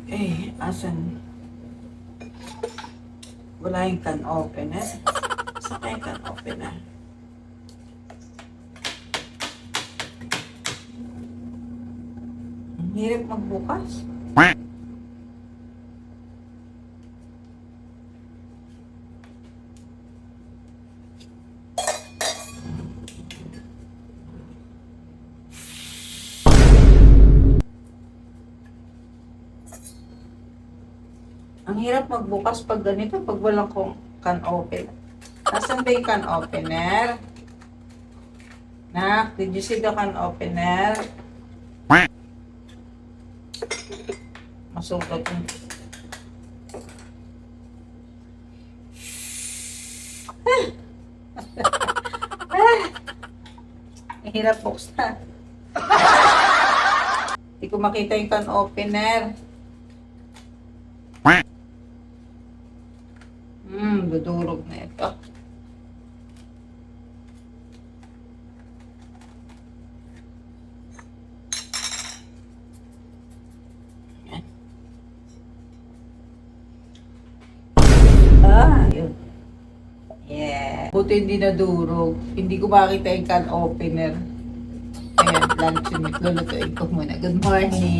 Eh, asan? Wala yung can opener. Saan kaya can opener? Ang hirap magbukas. Ang hirap magbukas pag ganito, pag walang can opener. Nasaan ba yung can opener? Nak, did you see the can opener? Masugat yung... Ang hirap buksan. Hindi ko makita yung can opener. Dudurog na ito. Yan. Yun. Yeah. Buti hindi nadurog. Hindi ko makita yung can opener. Ayan, lunch yun. Lulutuin ko muna. Good morning.